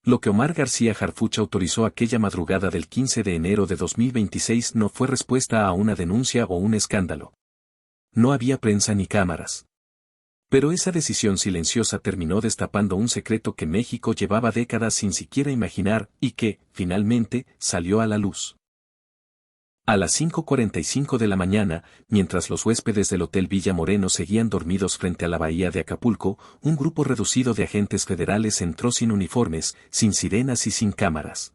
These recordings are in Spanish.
Lo que Omar García Harfuch autorizó aquella madrugada del 15 de enero de 2026 no fue respuesta a una denuncia o un escándalo. No había prensa ni cámaras. Pero esa decisión silenciosa terminó destapando un secreto que México llevaba décadas sin siquiera imaginar y que, finalmente, salió a la luz. A las 5:45 de la mañana, mientras los huéspedes del Hotel Villa Moreno seguían dormidos frente a la bahía de Acapulco, un grupo reducido de agentes federales entró sin uniformes, sin sirenas y sin cámaras.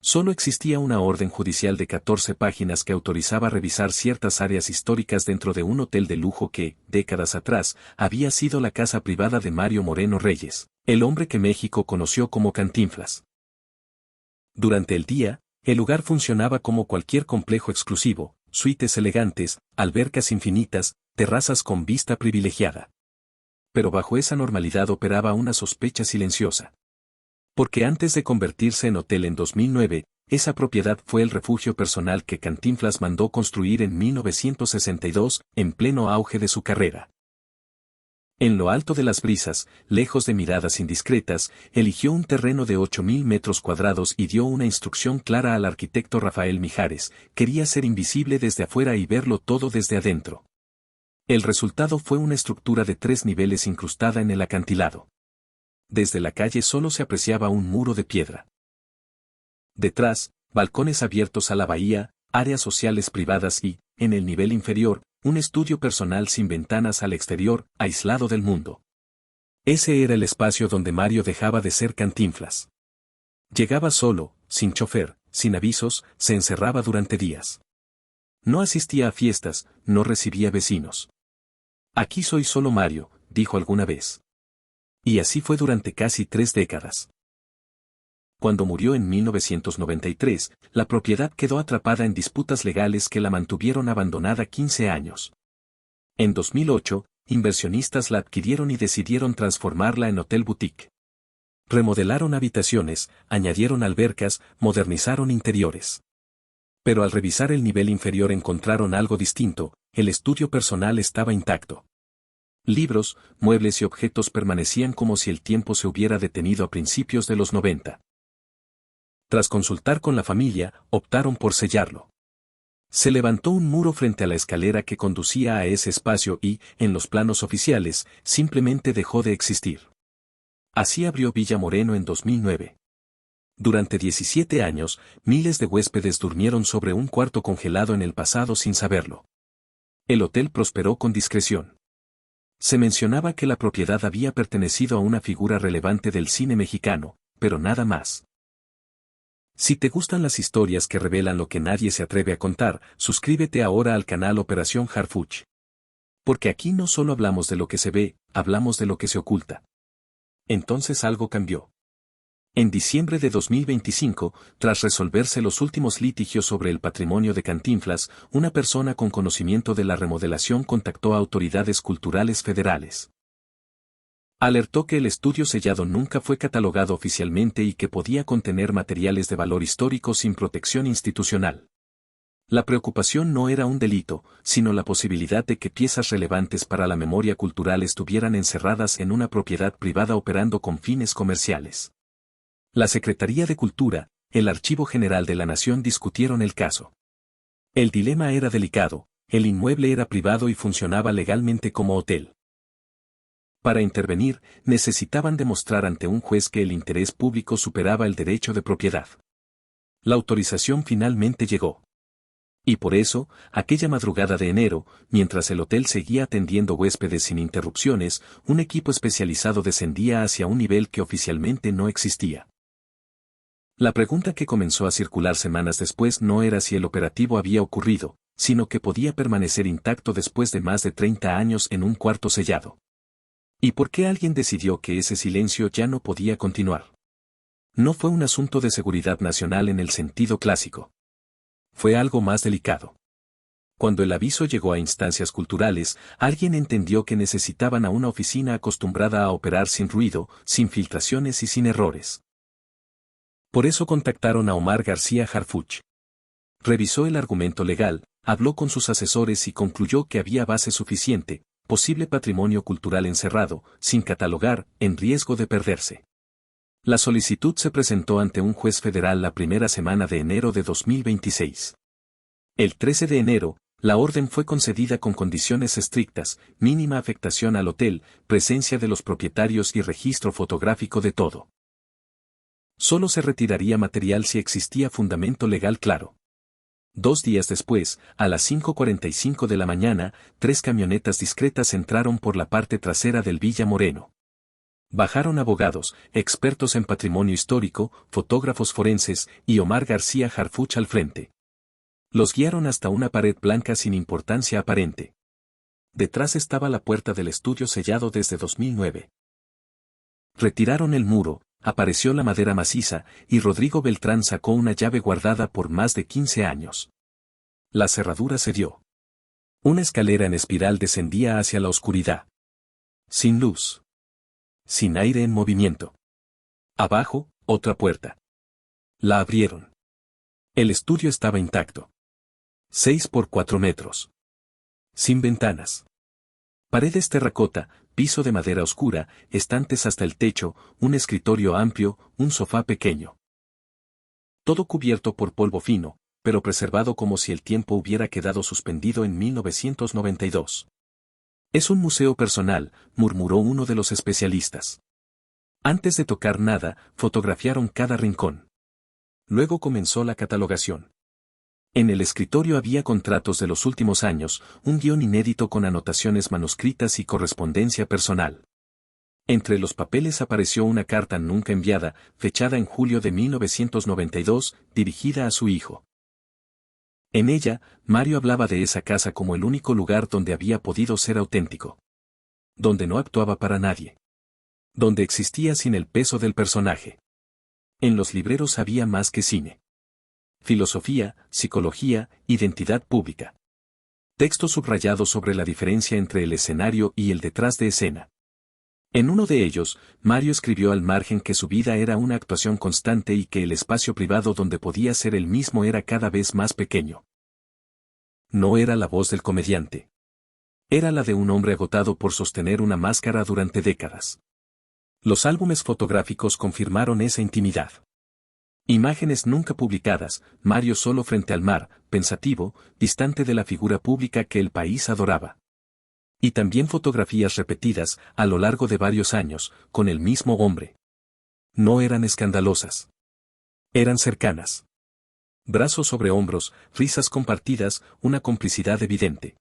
Solo existía una orden judicial de 14 páginas que autorizaba revisar ciertas áreas históricas dentro de un hotel de lujo que, décadas atrás, había sido la casa privada de Mario Moreno Reyes, el hombre que México conoció como Cantinflas. Durante el día, el lugar funcionaba como cualquier complejo exclusivo, suites elegantes, albercas infinitas, terrazas con vista privilegiada. Pero bajo esa normalidad operaba una sospecha silenciosa. Porque antes de convertirse en hotel en 2009, esa propiedad fue el refugio personal que Cantinflas mandó construir en 1962, en pleno auge de su carrera. En lo alto de las brisas, lejos de miradas indiscretas, eligió un terreno de 8.000 metros cuadrados y dio una instrucción clara al arquitecto Rafael Mijares: quería ser invisible desde afuera y verlo todo desde adentro. El resultado fue una estructura de 3 niveles incrustada en el acantilado. Desde la calle solo se apreciaba un muro de piedra. Detrás, balcones abiertos a la bahía, áreas sociales privadas y, en el nivel inferior, un estudio personal sin ventanas al exterior, aislado del mundo. Ese era el espacio donde Mario dejaba de ser Cantinflas. Llegaba solo, sin chofer, sin avisos, se encerraba durante días. No asistía a fiestas, no recibía vecinos. Aquí soy solo Mario, dijo alguna vez. Y así fue durante casi 3 décadas. Cuando murió en 1993, la propiedad quedó atrapada en disputas legales que la mantuvieron abandonada 15 años. En 2008, inversionistas la adquirieron y decidieron transformarla en hotel boutique. Remodelaron habitaciones, añadieron albercas, modernizaron interiores. Pero al revisar el nivel inferior encontraron algo distinto: el estudio personal estaba intacto. Libros, muebles y objetos permanecían como si el tiempo se hubiera detenido a principios de los 90. Tras consultar con la familia, optaron por sellarlo. Se levantó un muro frente a la escalera que conducía a ese espacio y, en los planos oficiales, simplemente dejó de existir. Así abrió Villa Moreno en 2009. Durante 17 años, miles de huéspedes durmieron sobre un cuarto congelado en el pasado sin saberlo. El hotel prosperó con discreción. Se mencionaba que la propiedad había pertenecido a una figura relevante del cine mexicano, pero nada más. Si te gustan las historias que revelan lo que nadie se atreve a contar, suscríbete ahora al canal Operación Harfuch. Porque aquí no solo hablamos de lo que se ve, hablamos de lo que se oculta. Entonces algo cambió. En diciembre de 2025, tras resolverse los últimos litigios sobre el patrimonio de Cantinflas, una persona con conocimiento de la remodelación contactó a autoridades culturales federales. Alertó que el estudio sellado nunca fue catalogado oficialmente y que podía contener materiales de valor histórico sin protección institucional. La preocupación no era un delito, sino la posibilidad de que piezas relevantes para la memoria cultural estuvieran encerradas en una propiedad privada operando con fines comerciales. La Secretaría de Cultura, el Archivo General de la Nación discutieron el caso. El dilema era delicado: el inmueble era privado y funcionaba legalmente como hotel. Para intervenir, necesitaban demostrar ante un juez que el interés público superaba el derecho de propiedad. La autorización finalmente llegó. Y por eso, aquella madrugada de enero, mientras el hotel seguía atendiendo huéspedes sin interrupciones, un equipo especializado descendía hacia un nivel que oficialmente no existía. La pregunta que comenzó a circular semanas después no era si el operativo había ocurrido, sino que podía permanecer intacto después de más de 30 años en un cuarto sellado. ¿Y por qué alguien decidió que ese silencio ya no podía continuar? No fue un asunto de seguridad nacional en el sentido clásico. Fue algo más delicado. Cuando el aviso llegó a instancias culturales, alguien entendió que necesitaban a una oficina acostumbrada a operar sin ruido, sin filtraciones y sin errores. Por eso contactaron a Omar García Harfuch. Revisó el argumento legal, habló con sus asesores y concluyó que había base suficiente: posible patrimonio cultural encerrado, sin catalogar, en riesgo de perderse. La solicitud se presentó ante un juez federal la primera semana de enero de 2026. El 13 de enero, la orden fue concedida con condiciones estrictas, mínima afectación al hotel, presencia de los propietarios y registro fotográfico de todo. Solo se retiraría material si existía fundamento legal claro. 2 días después, a las 5:45 de la mañana, 3 camionetas discretas entraron por la parte trasera del Villa Moreno. Bajaron abogados, expertos en patrimonio histórico, fotógrafos forenses y Omar García Harfuch al frente. Los guiaron hasta una pared blanca sin importancia aparente. Detrás estaba la puerta del estudio sellado desde 2009. Retiraron el muro, apareció la madera maciza, y Rodrigo Beltrán sacó una llave guardada por más de 15 años. La cerradura cedió. Una escalera en espiral descendía hacia la oscuridad. Sin luz. Sin aire en movimiento. Abajo, otra puerta. La abrieron. El estudio estaba intacto. 6 por 4 metros. Sin ventanas. Paredes terracota, piso de madera oscura, estantes hasta el techo, un escritorio amplio, un sofá pequeño. Todo cubierto por polvo fino, pero preservado como si el tiempo hubiera quedado suspendido en 1992. Es un museo personal, murmuró uno de los especialistas. Antes de tocar nada, fotografiaron cada rincón. Luego comenzó la catalogación. En el escritorio había contratos de los últimos años, un guión inédito con anotaciones manuscritas y correspondencia personal. Entre los papeles apareció una carta nunca enviada, fechada en julio de 1992, dirigida a su hijo. En ella, Mario hablaba de esa casa como el único lugar donde había podido ser auténtico. Donde no actuaba para nadie. Donde existía sin el peso del personaje. En los libreros había más que cine. Filosofía, psicología, identidad pública. Texto subrayado sobre la diferencia entre el escenario y el detrás de escena. En uno de ellos, Mario escribió al margen que su vida era una actuación constante y que el espacio privado donde podía ser él mismo era cada vez más pequeño. No era la voz del comediante. Era la de un hombre agotado por sostener una máscara durante décadas. Los álbumes fotográficos confirmaron esa intimidad. Imágenes nunca publicadas, Mario solo frente al mar, pensativo, distante de la figura pública que el país adoraba. Y también fotografías repetidas, a lo largo de varios años, con el mismo hombre. No eran escandalosas. Eran cercanas. Brazos sobre hombros, risas compartidas, una complicidad evidente.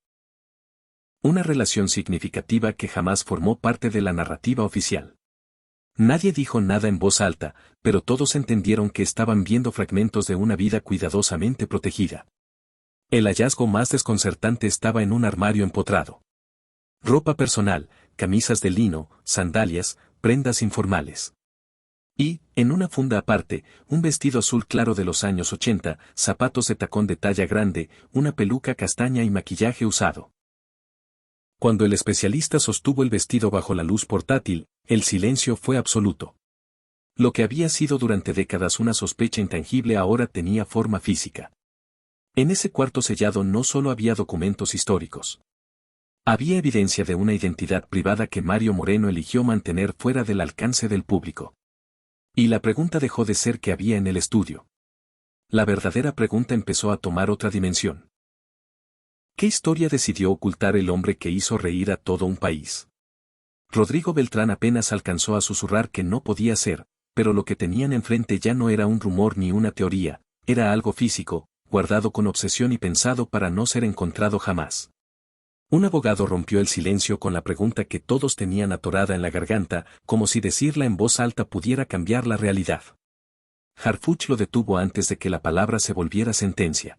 Una relación significativa que jamás formó parte de la narrativa oficial. Nadie dijo nada en voz alta, pero todos entendieron que estaban viendo fragmentos de una vida cuidadosamente protegida. El hallazgo más desconcertante estaba en un armario empotrado. Ropa personal, camisas de lino, sandalias, prendas informales. Y, en una funda aparte, un vestido azul claro de los años 80, zapatos de tacón de talla grande, una peluca castaña y maquillaje usado. Cuando el especialista sostuvo el vestido bajo la luz portátil, el silencio fue absoluto. Lo que había sido durante décadas una sospecha intangible ahora tenía forma física. En ese cuarto sellado no solo había documentos históricos. Había evidencia de una identidad privada que Mario Moreno eligió mantener fuera del alcance del público. Y la pregunta dejó de ser qué había en el estudio. La verdadera pregunta empezó a tomar otra dimensión. ¿Qué historia decidió ocultar el hombre que hizo reír a todo un país? Rodrigo Beltrán apenas alcanzó a susurrar que no podía ser, pero lo que tenían enfrente ya no era un rumor ni una teoría, era algo físico, guardado con obsesión y pensado para no ser encontrado jamás. Un abogado rompió el silencio con la pregunta que todos tenían atorada en la garganta, como si decirla en voz alta pudiera cambiar la realidad. Harfuch lo detuvo antes de que la palabra se volviera sentencia.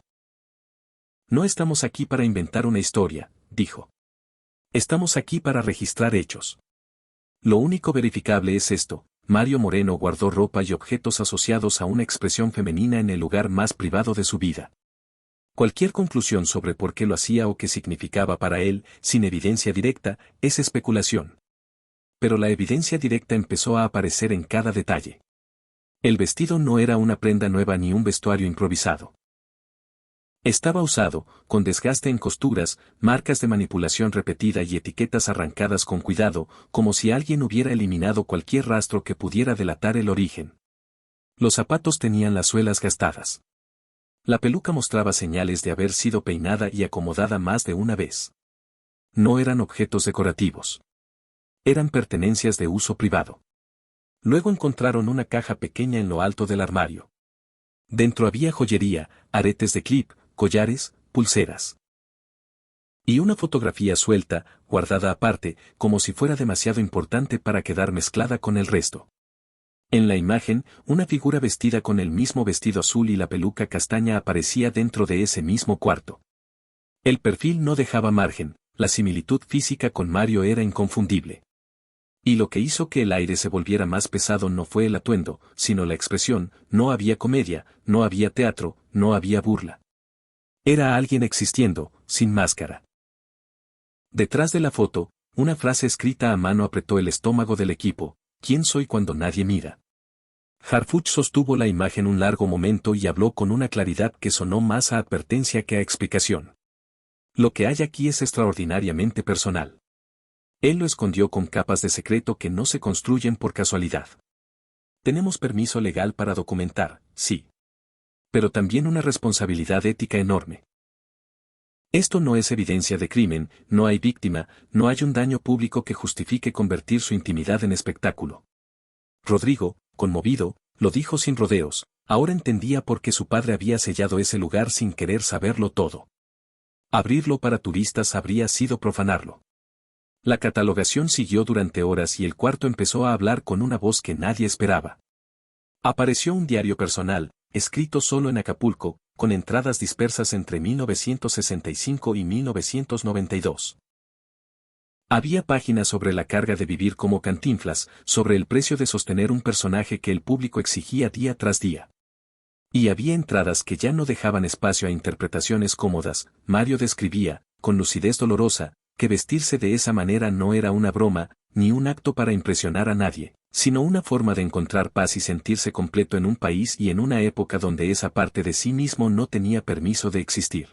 No estamos aquí para inventar una historia, dijo. Estamos aquí para registrar hechos. Lo único verificable es esto: Mario Moreno guardó ropa y objetos asociados a una expresión femenina en el lugar más privado de su vida. Cualquier conclusión sobre por qué lo hacía o qué significaba para él, sin evidencia directa, es especulación. Pero la evidencia directa empezó a aparecer en cada detalle. El vestido no era una prenda nueva ni un vestuario improvisado. Estaba usado, con desgaste en costuras, marcas de manipulación repetida y etiquetas arrancadas con cuidado, como si alguien hubiera eliminado cualquier rastro que pudiera delatar el origen. Los zapatos tenían las suelas gastadas. La peluca mostraba señales de haber sido peinada y acomodada más de una vez. No eran objetos decorativos. Eran pertenencias de uso privado. Luego encontraron una caja pequeña en lo alto del armario. Dentro había joyería, aretes de clip, collares, pulseras. Y una fotografía suelta, guardada aparte, como si fuera demasiado importante para quedar mezclada con el resto. En la imagen, una figura vestida con el mismo vestido azul y la peluca castaña aparecía dentro de ese mismo cuarto. El perfil no dejaba margen, la similitud física con Mario era inconfundible. Y lo que hizo que el aire se volviera más pesado no fue el atuendo, sino la expresión. No había comedia, no había teatro, no había burla. Era alguien existiendo, sin máscara. Detrás de la foto, una frase escrita a mano apretó el estómago del equipo: ¿quién soy cuando nadie mira? Harfuch sostuvo la imagen un largo momento y habló con una claridad que sonó más a advertencia que a explicación. Lo que hay aquí es extraordinariamente personal. Él lo escondió con capas de secreto que no se construyen por casualidad. Tenemos permiso legal para documentar, sí. Pero también una responsabilidad ética enorme. Esto no es evidencia de crimen, no hay víctima, no hay un daño público que justifique convertir su intimidad en espectáculo. Rodrigo, conmovido, lo dijo sin rodeos, ahora entendía por qué su padre había sellado ese lugar sin querer saberlo todo. Abrirlo para turistas habría sido profanarlo. La catalogación siguió durante horas y el cuarto empezó a hablar con una voz que nadie esperaba. Apareció un diario personal, escrito solo en Acapulco, con entradas dispersas entre 1965 y 1992. Había páginas sobre la carga de vivir como Cantinflas, sobre el precio de sostener un personaje que el público exigía día tras día. Y había entradas que ya no dejaban espacio a interpretaciones cómodas. Mario describía, con lucidez dolorosa, que vestirse de esa manera no era una broma, ni un acto para impresionar a nadie, sino una forma de encontrar paz y sentirse completo en un país y en una época donde esa parte de sí mismo no tenía permiso de existir.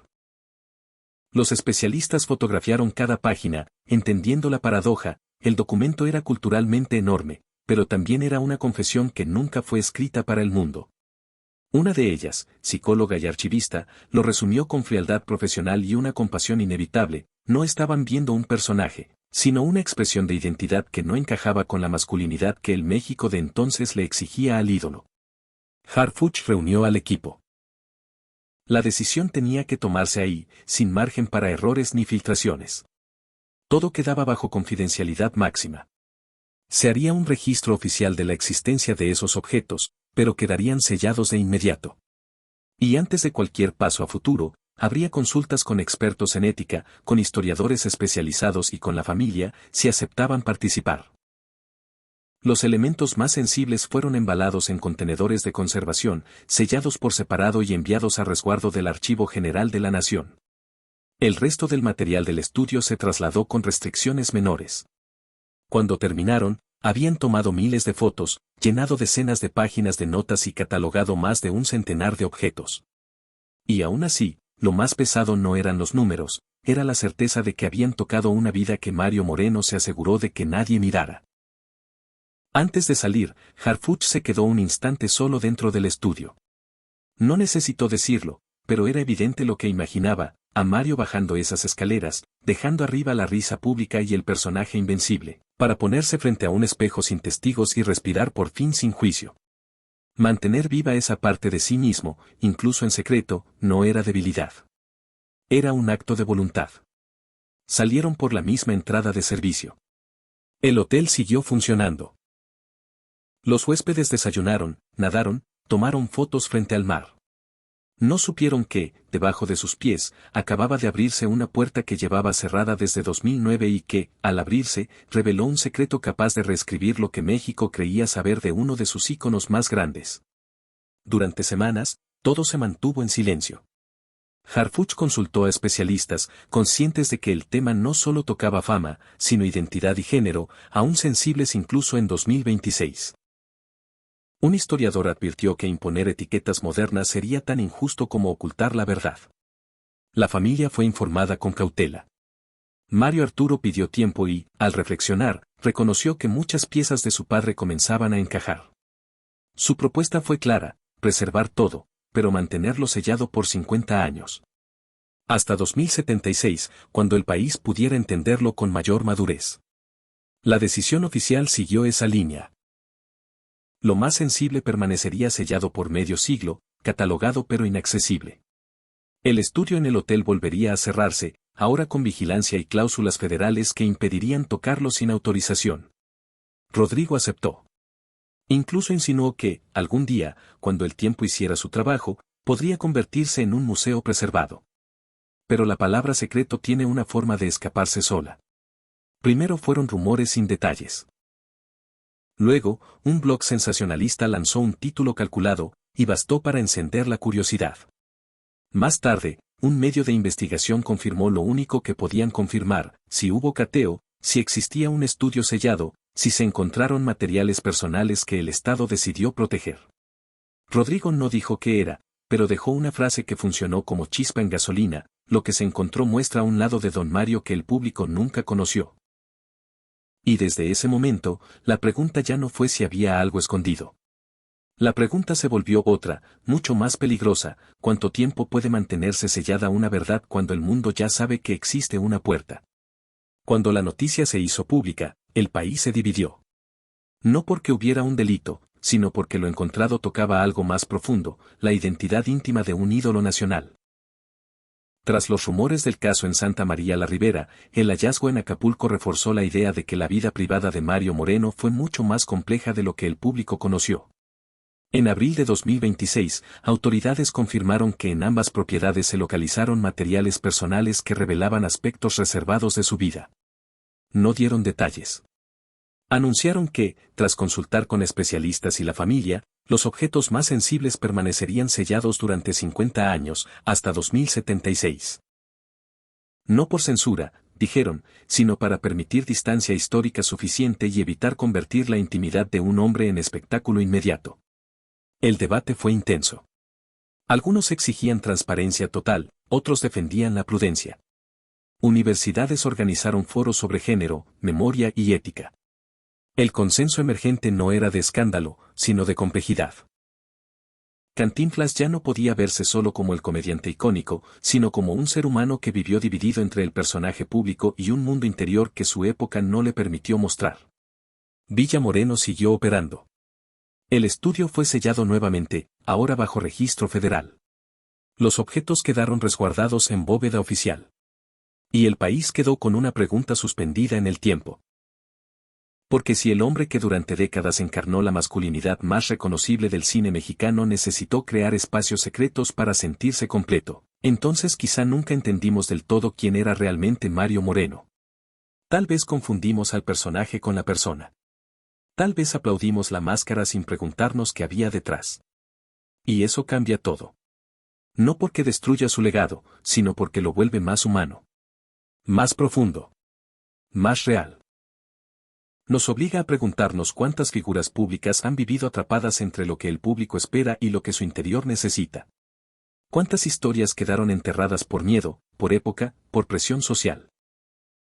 Los especialistas fotografiaron cada página, entendiendo la paradoja. El documento era culturalmente enorme, pero también era una confesión que nunca fue escrita para el mundo. Una de ellas, psicóloga y archivista, lo resumió con frialdad profesional y una compasión inevitable: no estaban viendo un personaje, sino una expresión de identidad que no encajaba con la masculinidad que el México de entonces le exigía al ídolo. Harfuch reunió al equipo. La decisión tenía que tomarse ahí, sin margen para errores ni filtraciones. Todo quedaba bajo confidencialidad máxima. Se haría un registro oficial de la existencia de esos objetos, pero quedarían sellados de inmediato. Y antes de cualquier paso a futuro, habría consultas con expertos en ética, con historiadores especializados y con la familia, si aceptaban participar. Los elementos más sensibles fueron embalados en contenedores de conservación, sellados por separado y enviados a resguardo del Archivo General de la Nación. El resto del material del estudio se trasladó con restricciones menores. Cuando terminaron, habían tomado miles de fotos, llenado decenas de páginas de notas y catalogado más de un centenar de objetos. Y aún así, lo más pesado no eran los números, era la certeza de que habían tocado una vida que Mario Moreno se aseguró de que nadie mirara. Antes de salir, Harfuch se quedó un instante solo dentro del estudio. No necesitó decirlo, pero era evidente lo que imaginaba: a Mario bajando esas escaleras, dejando arriba la risa pública y el personaje invencible, para ponerse frente a un espejo sin testigos y respirar por fin sin juicio. Mantener viva esa parte de sí mismo, incluso en secreto, no era debilidad. Era un acto de voluntad. Salieron por la misma entrada de servicio. El hotel siguió funcionando. Los huéspedes desayunaron, nadaron, tomaron fotos frente al mar. No supieron que, debajo de sus pies, acababa de abrirse una puerta que llevaba cerrada desde 2009 y que, al abrirse, reveló un secreto capaz de reescribir lo que México creía saber de uno de sus íconos más grandes. Durante semanas, todo se mantuvo en silencio. Harfuch consultó a especialistas, conscientes de que el tema no solo tocaba fama, sino identidad y género, aún sensibles incluso en 2026. Un historiador advirtió que imponer etiquetas modernas sería tan injusto como ocultar la verdad. La familia fue informada con cautela. Mario Arturo pidió tiempo y, al reflexionar, reconoció que muchas piezas de su padre comenzaban a encajar. Su propuesta fue clara: preservar todo, pero mantenerlo sellado por 50 años. Hasta 2076, cuando el país pudiera entenderlo con mayor madurez. La decisión oficial siguió esa línea. Lo más sensible permanecería sellado por medio siglo, catalogado pero inaccesible. El estudio en el hotel volvería a cerrarse, ahora con vigilancia y cláusulas federales que impedirían tocarlo sin autorización. Rodrigo aceptó. Incluso insinuó que, algún día, cuando el tiempo hiciera su trabajo, podría convertirse en un museo preservado. Pero la palabra secreto tiene una forma de escaparse sola. Primero fueron rumores sin detalles. Luego, un blog sensacionalista lanzó un título calculado, y bastó para encender la curiosidad. Más tarde, un medio de investigación confirmó lo único que podían confirmar: si hubo cateo, si existía un estudio sellado, si se encontraron materiales personales que el Estado decidió proteger. Rodrigo no dijo qué era, pero dejó una frase que funcionó como chispa en gasolina: lo que se encontró muestra un lado de don Mario que el público nunca conoció. Y desde ese momento, la pregunta ya no fue si había algo escondido. La pregunta se volvió otra, mucho más peligrosa: ¿cuánto tiempo puede mantenerse sellada una verdad cuando el mundo ya sabe que existe una puerta? Cuando la noticia se hizo pública, el país se dividió. No porque hubiera un delito, sino porque lo encontrado tocaba algo más profundo: la identidad íntima de un ídolo nacional. Tras los rumores del caso en Santa María la Ribera, el hallazgo en Acapulco reforzó la idea de que la vida privada de Mario Moreno fue mucho más compleja de lo que el público conoció. En abril de 2026, autoridades confirmaron que en ambas propiedades se localizaron materiales personales que revelaban aspectos reservados de su vida. No dieron detalles. Anunciaron que, tras consultar con especialistas y la familia, los objetos más sensibles permanecerían sellados durante 50 años, hasta 2076. No por censura, dijeron, sino para permitir distancia histórica suficiente y evitar convertir la intimidad de un hombre en espectáculo inmediato. El debate fue intenso. Algunos exigían transparencia total, otros defendían la prudencia. Universidades organizaron foros sobre género, memoria y ética. El consenso emergente no era de escándalo, sino de complejidad. Cantinflas ya no podía verse solo como el comediante icónico, sino como un ser humano que vivió dividido entre el personaje público y un mundo interior que su época no le permitió mostrar. Villa Moreno siguió operando. El estudio fue sellado nuevamente, ahora bajo registro federal. Los objetos quedaron resguardados en bóveda oficial. Y el país quedó con una pregunta suspendida en el tiempo. Porque si el hombre que durante décadas encarnó la masculinidad más reconocible del cine mexicano necesitó crear espacios secretos para sentirse completo, entonces quizá nunca entendimos del todo quién era realmente Mario Moreno. Tal vez confundimos al personaje con la persona. Tal vez aplaudimos la máscara sin preguntarnos qué había detrás. Y eso cambia todo. No porque destruya su legado, sino porque lo vuelve más humano. Más profundo. Más real. Nos obliga a preguntarnos cuántas figuras públicas han vivido atrapadas entre lo que el público espera y lo que su interior necesita. Cuántas historias quedaron enterradas por miedo, por época, por presión social.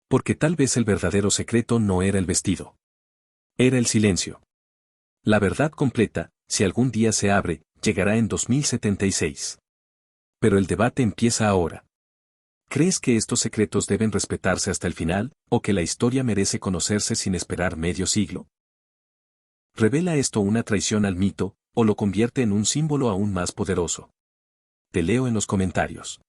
Porque tal vez el verdadero secreto no era el vestido. Era el silencio. La verdad completa, si algún día se abre, llegará en 2076. Pero el debate empieza ahora. ¿Crees que estos secretos deben respetarse hasta el final, o que la historia merece conocerse sin esperar medio siglo? ¿Revela esto una traición al mito, o lo convierte en un símbolo aún más poderoso? Te leo en los comentarios.